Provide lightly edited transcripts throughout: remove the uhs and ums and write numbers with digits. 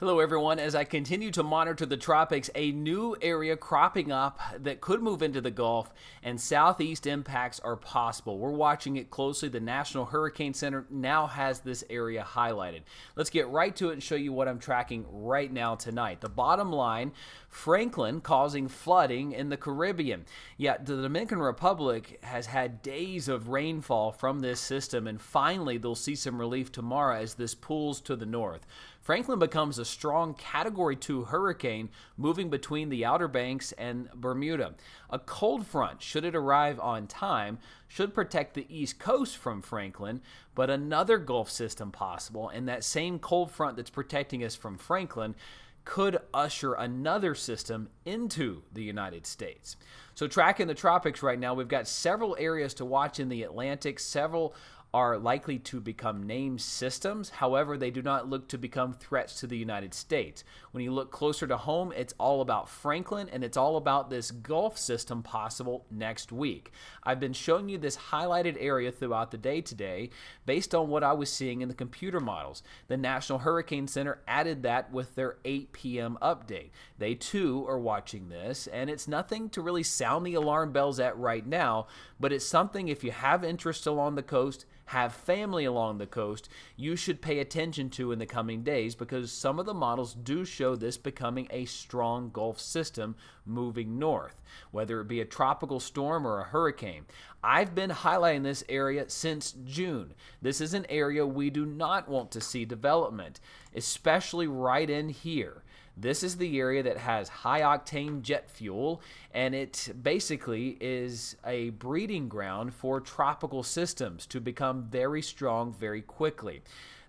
Hello, everyone. As I continue to monitor the tropics, a new area cropping up that could move into the Gulf and southeast impacts are possible. We're watching it closely. The National Hurricane Center now has this area highlighted. Let's get right to it and show you what I'm tracking right now tonight. The bottom line, Franklin causing flooding in the Caribbean. Yet the Dominican Republic has had days of rainfall from this system, and finally they'll see some relief tomorrow as this pulls to the north. Franklin becomes a strong Category 2 hurricane moving between the Outer Banks and Bermuda. A cold front, should it arrive on time, should protect the East Coast from Franklin, but another Gulf system possible, and that same cold front that's protecting us from Franklin could usher another system into the United States. So tracking the tropics right now, we've got several areas to watch in the Atlantic. Several are likely to become named systems. However, they do not look to become threats to the United States. When you look closer to home, it's all about Franklin, and it's all about this Gulf system possible next week. I've been showing you this highlighted area throughout the day today based on what I was seeing in the computer models. The National Hurricane Center added that with their 8 p.m. update. They too are watching this, and it's nothing to really sound the alarm bells at right now, but it's something if you have interest along the coast, have family along the coast, you should pay attention to in the coming days, because some of the models do show this becoming a strong Gulf system moving north, whether it be a tropical storm or a hurricane. I've been highlighting this area since June. This is an area we do not want to see development, especially right in here. This is the area that has high-octane jet fuel, and it basically is a breeding ground for tropical systems to become very strong very quickly.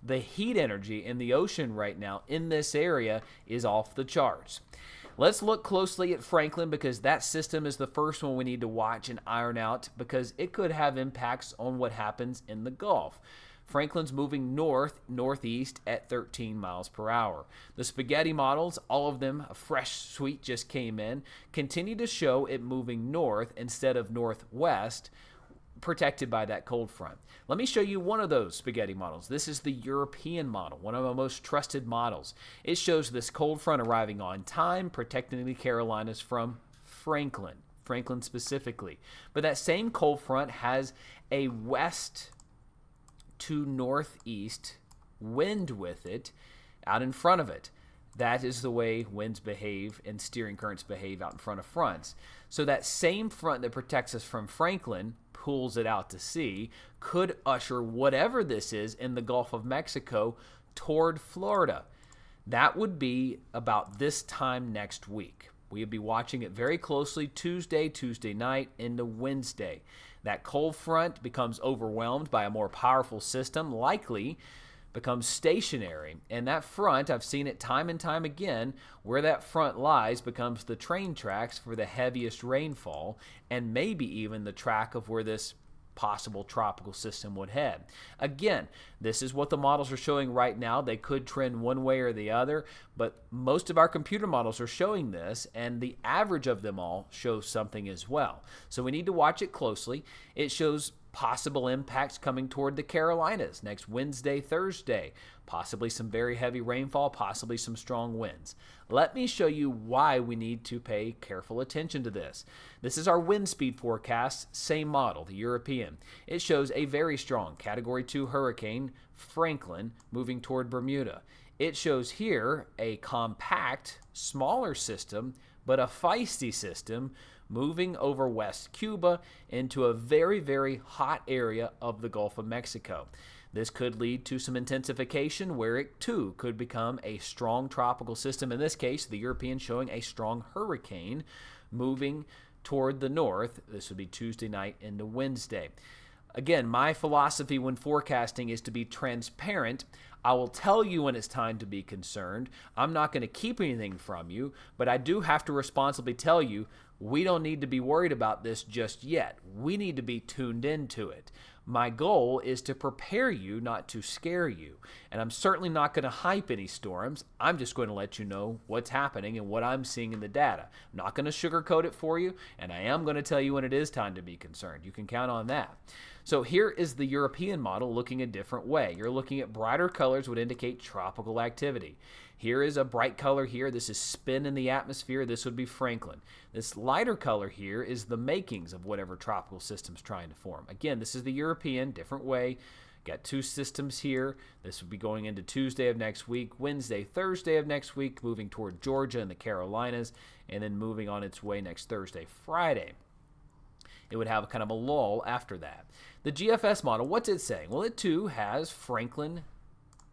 The heat energy in the ocean right now in this area is off the charts. Let's look closely at Franklin, because that system is the first one we need to watch and iron out, because it could have impacts on what happens in the Gulf. Franklin's moving northeast at 13 miles per hour. The spaghetti models, all of them, a fresh suite just came in, continue to show it moving north instead of northwest, protected by that cold front. Let me show you one of those spaghetti models. This is the European model, one of my most trusted models. It shows this cold front arriving on time, protecting the Carolinas from Franklin specifically. But that same cold front has a west to northeast wind with it out in front of it. That is the way winds behave and steering currents behave out in front of fronts. So that same front that protects us from Franklin pulls it out to sea, could usher whatever this is in the Gulf of Mexico toward Florida. That would be about this time next week. We would be watching it very closely Tuesday night into Wednesday. That cold front becomes overwhelmed by a more powerful system, likely becomes stationary. And that front, I've seen it time and time again, where that front lies becomes the train tracks for the heaviest rainfall, and maybe even the track of where this possible tropical system would head. Again, this is what the models are showing right now. They could trend one way or the other, but most of our computer models are showing this, and the average of them all shows something as well. So we need to watch it closely. It shows possible impacts coming toward the Carolinas next Wednesday, Thursday. Possibly some very heavy rainfall, possibly some strong winds. Let me show you why we need to pay careful attention to this. This is our wind speed forecast, same model, the European. It shows a very strong Category 2 hurricane, Franklin, moving toward Bermuda. It shows here a compact, smaller system, but a feisty system moving over West Cuba into a very, very hot area of the Gulf of Mexico. This could lead to some intensification where it too could become a strong tropical system. In this case, the European showing a strong hurricane moving toward the north. This would be Tuesday night into Wednesday. Again, my philosophy when forecasting is to be transparent. I will tell you when it's time to be concerned. I'm not going to keep anything from you, but I do have to responsibly tell you we don't need to be worried about this just yet. We need to be tuned into it. My goal is to prepare you, not to scare you. And I'm certainly not going to hype any storms. I'm just going to let you know what's happening and what I'm seeing in the data. I'm not going to sugarcoat it for you, and I am going to tell you when it is time to be concerned. You can count on that. So here is the European model looking a different way. You're looking at brighter colors would indicate tropical activity. Here is a bright color here. This is spin in the atmosphere. This would be Franklin. This lighter color here is the makings of whatever tropical system's trying to form. Again, this is the European, different way. Got two systems here. This would be going into Tuesday of next week, Wednesday, Thursday of next week, moving toward Georgia and the Carolinas, and then moving on its way next Thursday, Friday. It would have kind of a lull after that. The GFS model, what's it saying? Well, it too has Franklin,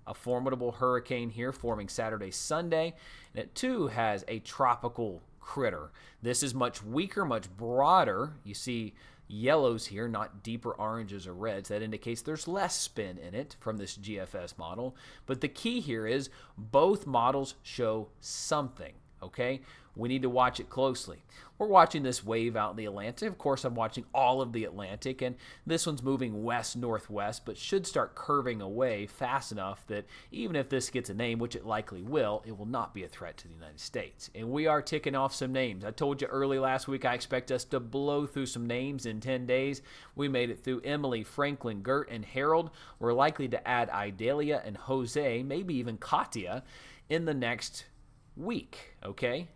a formidable hurricane here forming Saturday, Sunday, and it too has a tropical critter. This is much weaker, much broader. You see yellows here, not deeper oranges or reds. That indicates there's less spin in it from this GFS model. But the key here is both models show something, okay? We need to watch it closely. We're watching this wave out in the Atlantic. Of course, I'm watching all of the Atlantic, and this one's moving west-northwest, but should start curving away fast enough that even if this gets a name, which it likely will, it will not be a threat to the United States. And we are ticking off some names. I told you early last week I expect us to blow through some names in 10 days. We made it through Emily, Franklin, Gert, and Harold. We're likely to add Idalia and Jose, maybe even Katia, in the next week, okay?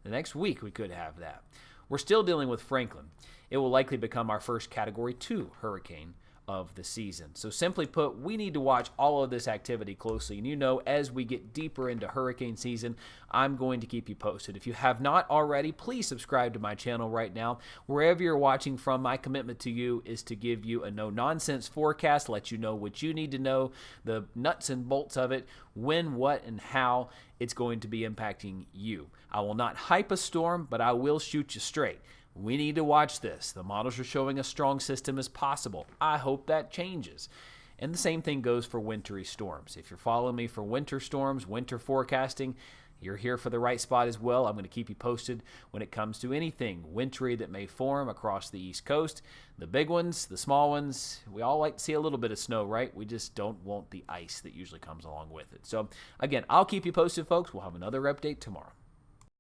The next week we could have that. We're still dealing with Franklin. It will likely become our first Category 2 hurricane of the season. So simply put, we need to watch all of this activity closely. And you know, as we get deeper into hurricane season, I'm going to keep you posted. If you have not already, please subscribe to my channel right now. Wherever you're watching from, my commitment to you is to give you a no-nonsense forecast, let you know what you need to know, the nuts and bolts of it, when, what, and how it's going to be impacting you. I will not hype a storm, but I will shoot you straight. We need to watch this. The models are showing a strong system as possible. I hope that changes. And the same thing goes for wintry storms. If you're following me for winter storms, winter forecasting, you're here for the right spot as well. I'm going to keep you posted when it comes to anything wintry that may form across the East Coast. The big ones, the small ones, we all like to see a little bit of snow, right? We just don't want the ice that usually comes along with it. So, again, I'll keep you posted, folks. We'll have another update tomorrow.